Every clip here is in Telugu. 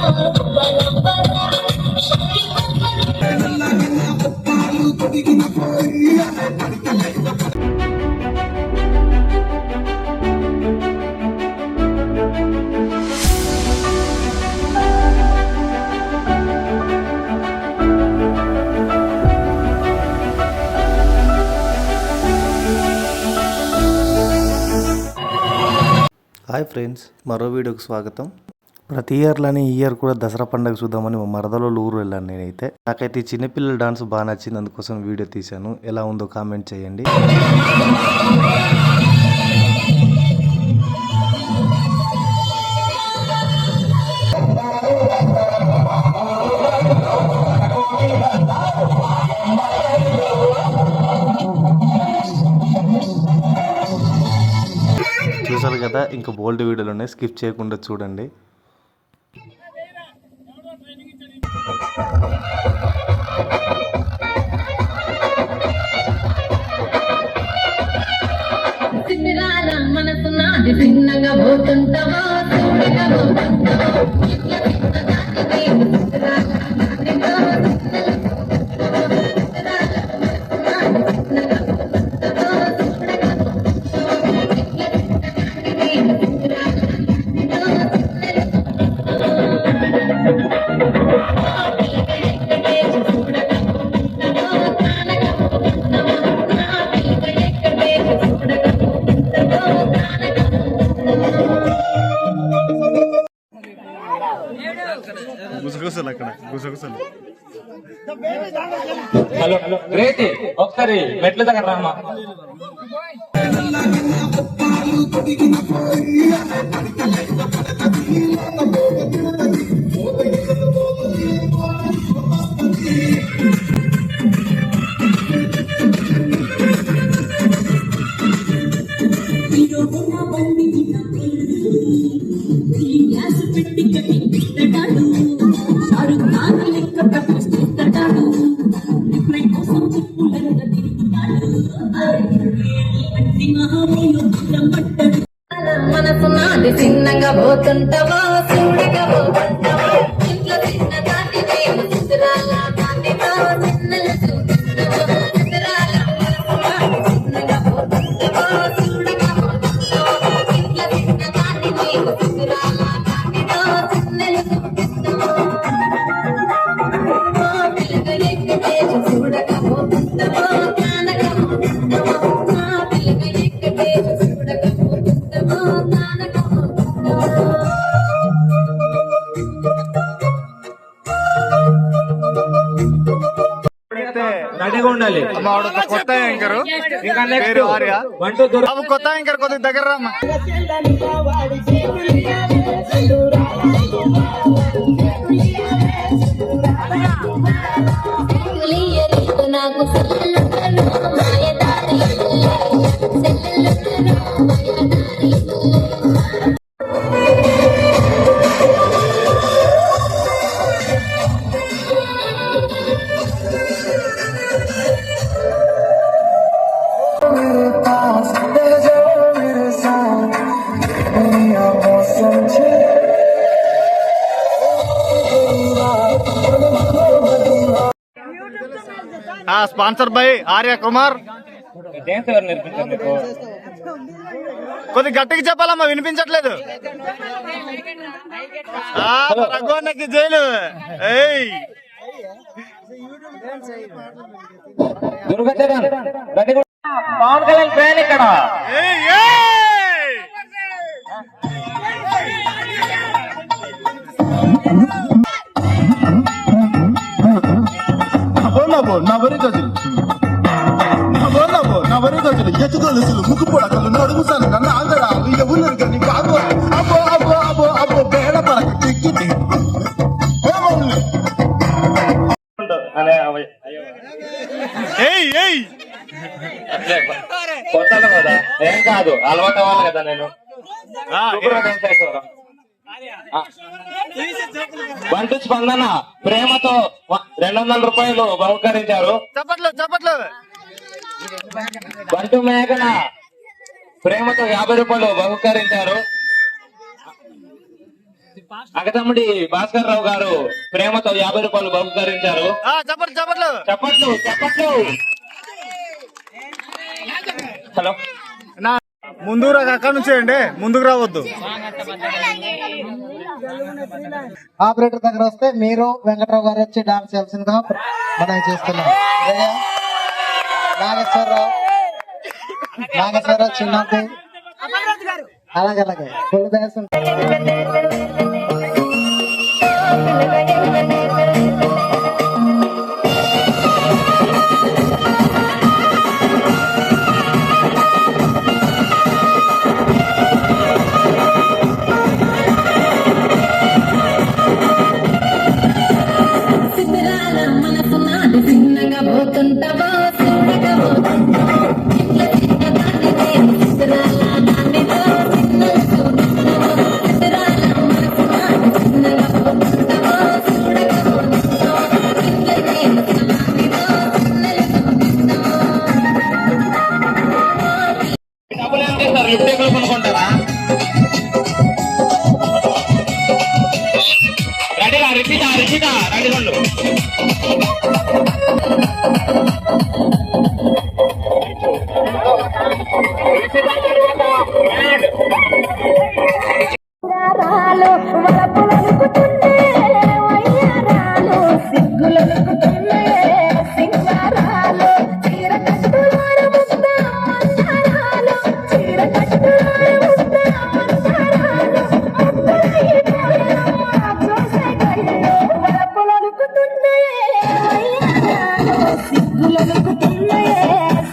హాయ్ ఫ్రెండ్స్, మరో వీడియోకి స్వాగతం. ప్రతి ఇయర్లోనే ఈ ఇయర్ కూడా దసరా పండుగ చూద్దామని మా మరదలోళ్ళ ఊరు వెళ్ళాను నేనైతే. నాకైతే ఈ చిన్నపిల్లల డాన్స్ బాగా నచ్చింది, అందుకోసం వీడియో తీశాను. ఎలా ఉందో కామెంట్ చేయండి. చూసారు కదా, ఇంకా బోల్డ్ వీడియోలు ఉన్నాయి, స్కిప్ చేయకుండా చూడండి. మనసు నాది చిన్నగా పోతుంటావా హలో రేతి ఒకసారి మెట్ల దగ్గర రామా. మనసు నాది చిన్నగా పోతుంటావా చూడగా పోతుంటావా ఇంట్లో చిన్న దాటి నేను చిత్రాల దాటితో చిన్నలు చూపిస్తావా చిత్రాల మనసు నాది చిన్నగా పోతుంటావా చూడగా పోతుంటావా ఇంట్లో చిన్న దాటి నేను చిత్రాల దాటితో చిన్నలు చూపిస్తావా పిల్లగా ఎక్కడే చూడగా పోతుంటావా కానగా పోతుంటావా పిల్లగా ఎక్కడే చూడగా రెడీగా ఉండాలి. కొత్త యాంకర్ ఇంకా నెక్స్ట్ కొత్త యాంకర్ కొద్దిగా దగ్గర రామ్మా. నాకు స్పాన్సర్ బై ఆర్య కుమార్. కొద్దిగా గట్టిగా చెప్పాలమ్మా, వినిపించట్లేదు. రఘువన్నకి జైలు. పవన్ కళ్యాణ్ ఫ్యాన్ ఇక్కడ. నవరి గజలు ఎత్తుగొలుసులు ముక్కు పొడకలు నడుగుసాను నన్ను ఆగడా ఊళ్ళని కానీ బాబు అబ్బో అబ్బో అబ్బో అబ్బో బేడ పడక టిక్కి కొత్త కదా, ఏం కాదు, అలవాటు అవ్వాలి కదా. నేను బంటు స్పందన ప్రేమతో 200 రూపాయలు బహుకరించారు. చప్పట్లు. బంటు మేఘన ప్రేమతో 50 రూపాయలు బహుకరించారు. అగతమ్ముడి భాస్కర్ రావు గారు ప్రేమతో 50 రూపాయలు బహుకరించారు. చప్పట్లు చప్పట్లు. చప్పట్లు చప్పట్లు. హలో ముందుకు రా, అక్కడ నుంచి అండి, ముందుకు రావద్దు. ఆపరేటర్ దగ్గర వస్తే మీరు వెంకట్రావు గారు వచ్చి డాన్స్ చేయాల్సిందిగా మనం చేస్తున్నాం. నాగేశ్వరరావు చిన్నది అలాగే ఫుల్ డాన్స్ సిద్ధరాల మనసు నాటి చిన్నగా పోతుంటావా చిన్నగా పోతుంటావా చిన్న చిన్న దానిదే సిద్ధరాల దానితో చిన్నగా పోతుంటావా సిద్ధరాల మనసు నాటి చిన్నగా పోతుంటావా చిన్నగా పోతుంటావా చిన్న చిన్న దానితో చిన్నగా పోతుంటావా. డబ్బులు ఏం చేస్తారు? లిప్టిక్లు కొనుక్కుంటారా? రెడీగా రిషిత రెడీగొండు. రాలో వలపులనుకుతుండే వయ్యారాలు సిగ్గులనుకుతుండే సింగారాలు చీర కట్టులారు ముద్ద మందారాలు చీర కట్టులారు ముద్ద మందారాలు చూసే కళ్ళు వలపులనుకుతుండే వయ్యారాలు సిగ్గులనుకుతుండే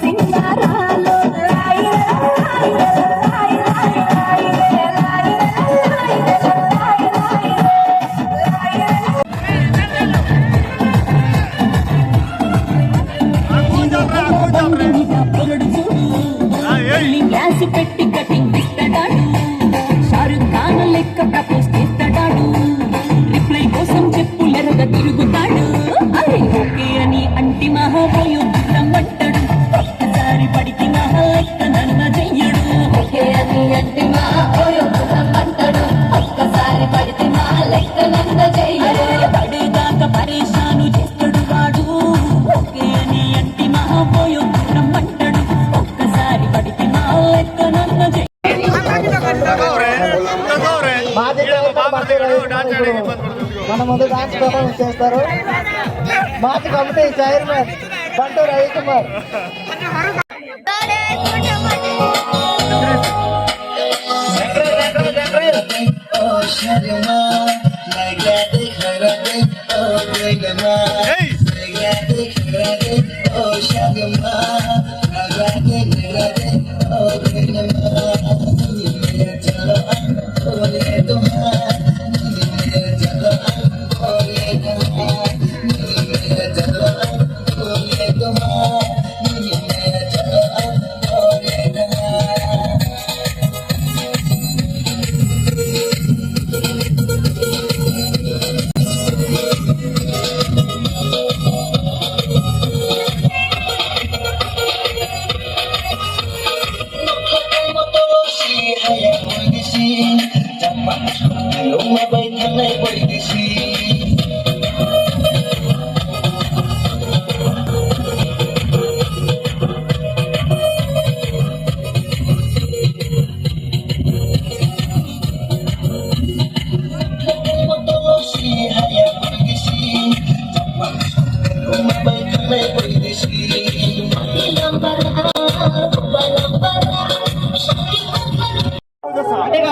సింగారాలు రాయి రాయి రాయి రాయి గ్లాస్ పెట్టి కటింగ్ ఇస్తాడాడు షారుఖ్ ఖాన్ లెక్క ప్రపోజ్ చేస్తాడాడు రిప్లై కోసం చెప్పులెరగ తిరుగుతాడు అరే ఓకే అని అంటి మహావయోధుడమంటాడు ఒక్కసారి పడికి మహా లెక్క నన్న చెయ్యడు ఓకే అని అంటి మహావయోధుడమంటాడు ఒక్కసారి పడికి మహా లెక్క నన్న చెయ్యడు పడేదాకా పరేషాను చేస్తాడు వాడు ఓకే అని అంటి మహావయోధుడమంటాడు ఒక్కసారి పడికి మహా లెక్క నన్న చెయ్యడు. మన ముందు డాన్స్ పర్ఫార్మెన్స్ చేస్తారు. మాజీ కమిటీ చైర్మన్ బంటు రవికుమార్.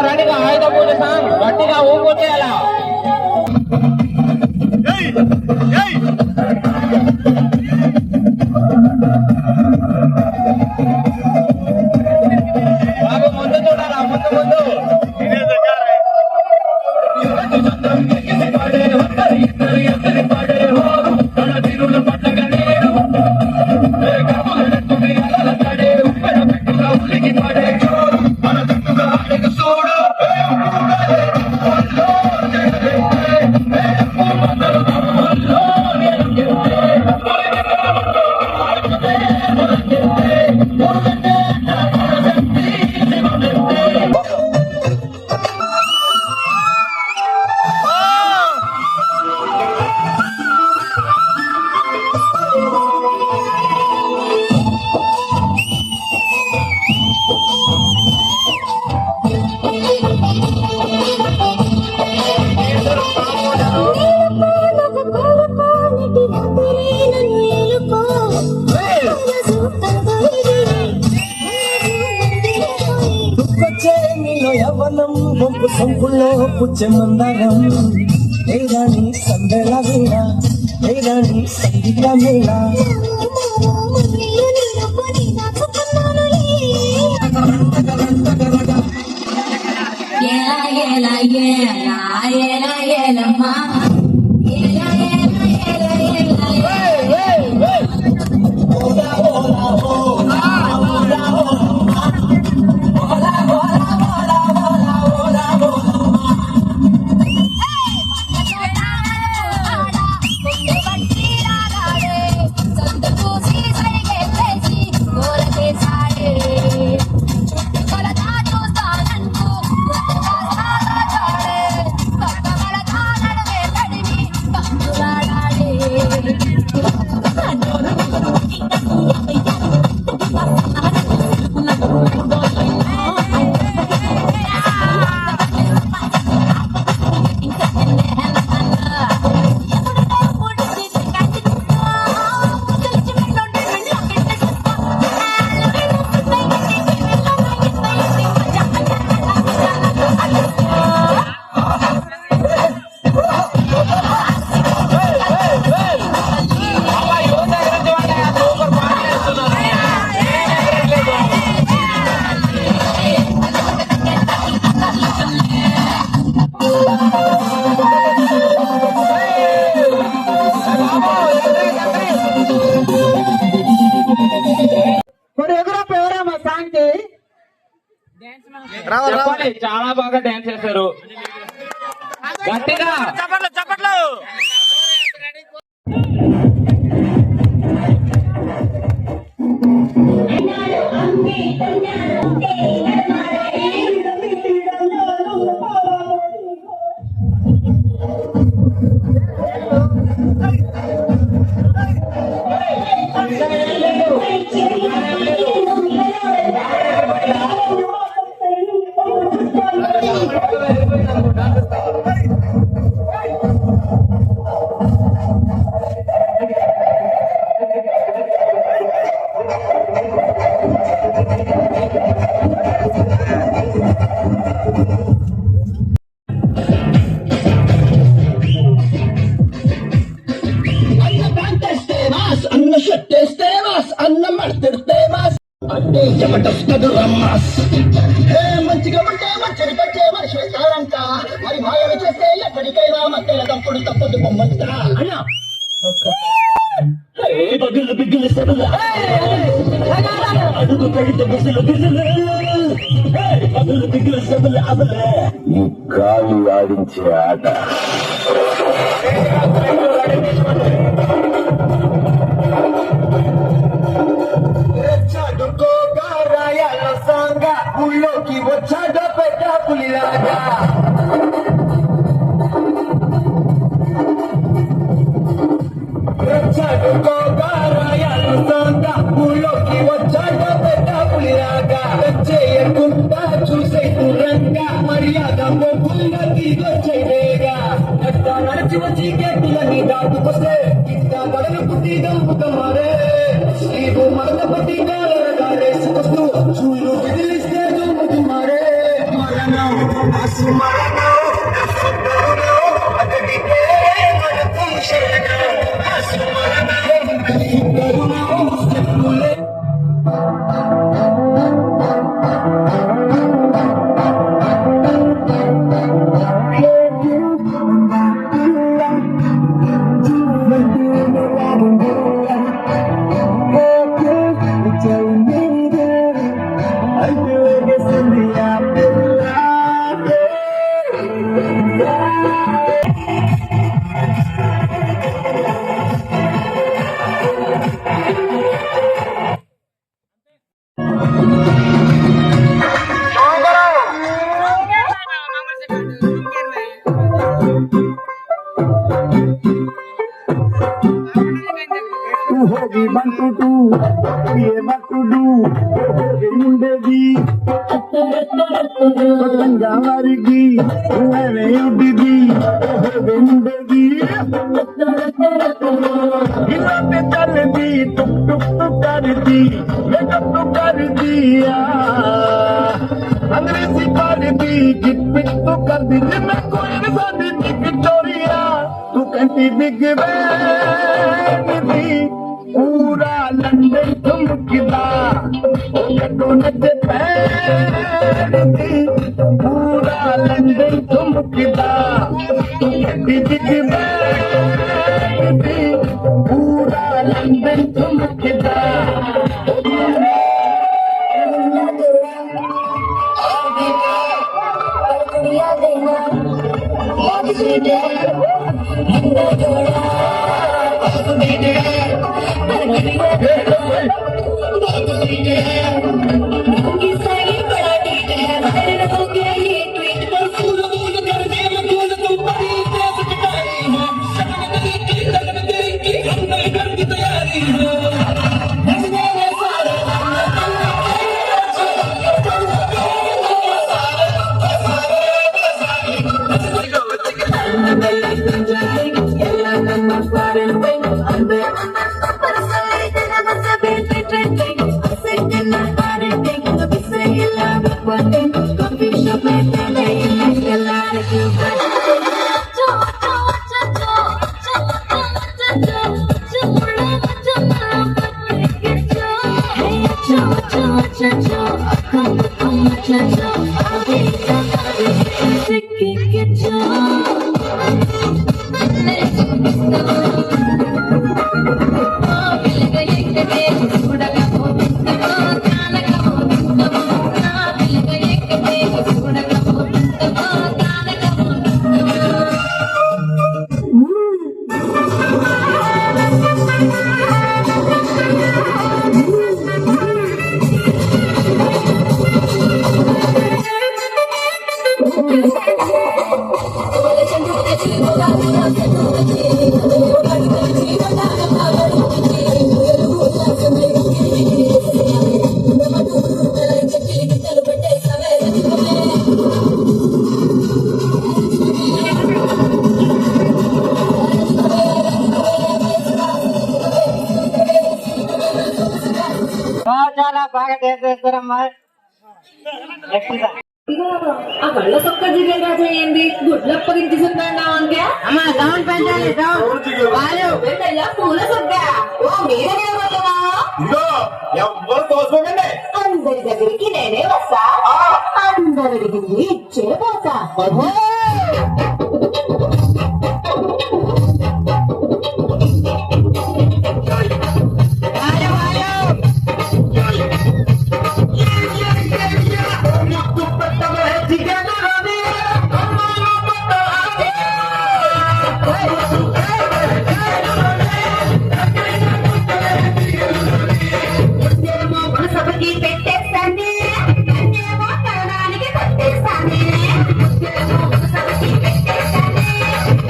రెడీగా ఆయుధ పూజ సాంగ్ గట్టిగా ఊపోతే అలా. బాబు ముందు చూడాలా, ముందు ముందు పుచ్చే మందారం ఏరాని సందెల వేళ ఏరాని సంగీత మేళ చెప్పండి, చాలా బాగా డాన్స్ చేశారు. గట్టిగా అన్న షట్టేస్తే మాస్ అన్న మడతెడితే మాస్ అంటే జబర్దస్త్ రమ్మాస్ మంచిగా ఉంటే మంచిని పెట్టే మనిషి వేస్తారంట మరి మాయలు చేస్తే ఎక్కడికైనా మధ్యల తప్పుడు తప్పదు బొమ్మంట అన్నా బదులు బిగ్గులు సెబులు అడుగు పెడితే బిసులు బిసులు బదులు బిగ్గులు సెబులు అబలే ఈ గాలి ఆడించే ఆట ఊళ్ళోకి వచ్చాడ పెద్ద పులిలాగా ఊళ్ళోకి వచ్చాడ పెద్ద పులిలాగా చేయకుండా చూసే దూరంగా మర్యాద మొగ్గులకి వచ్చేగా అట్ట నడిచి వచ్చి గట్టిలని దాటుకొస్తే ఇంకా గడలు పుట్టి దమ్ముతమారే నీవు మరద పట్టి గారేసుకొస్తూ చూలు విదిలిస్తే దమ్ముతుమారే మరణం అసు మరణం అతడికే మనకు శరణం అసు మరణం కరుణం చెప్పులే వారికి తల్లిది టుక్ టుక్ టుక్ కరిది మేకప్ టుక్ కరిది అంగ్రేజీ పాడిది गिट पिट तो कर दी जिन्ना कोई न साडी बिग चोरिया तू कहती बिग बैन दी पूरा लंदन चमकदा ओ कटो नच पैन दी पूरा लंदन चमकदा तू कहती बिग बैन दी पूरा लंदन चमकदा చాలా బాగా చేసేస్తారమ్మా. ఆ కళ్ళ సొక్క జిగేల్ రాజా ఏంది గుడ్లప్పగించుకున్నా అంకే అమ్మా సౌండ్ పెంచాలి సౌండ్ వాల్యూ ఏంటయ్యా పూల సొక్క ఓ మీరే ఎవ్వరు తోసుకోకండి అందరి దగ్గరికి నేనే వస్తా అందరికి ఇచ్చే పోతా సభకి పెట్టేస్తాండి అన్నేమో కరణానికి కొట్టేస్తాండి సభకి పెట్టేస్తాండి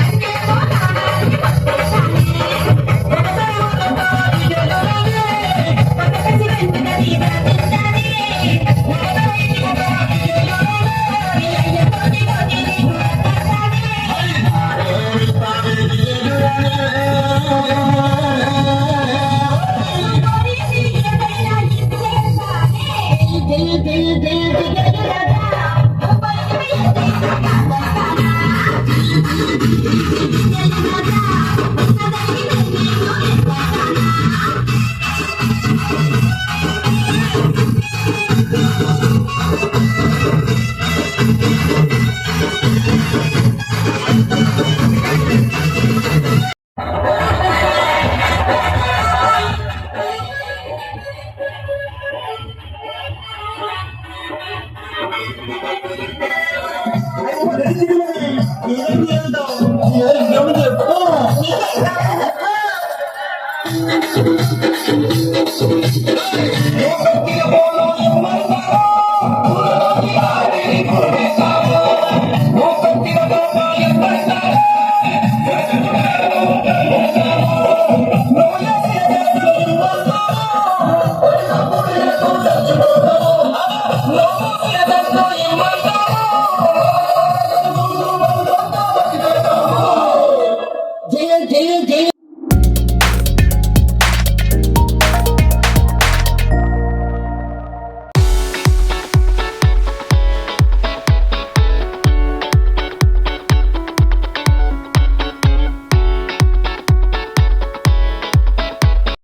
అన్నేమో కరణానికి కొట్టేస్తాండి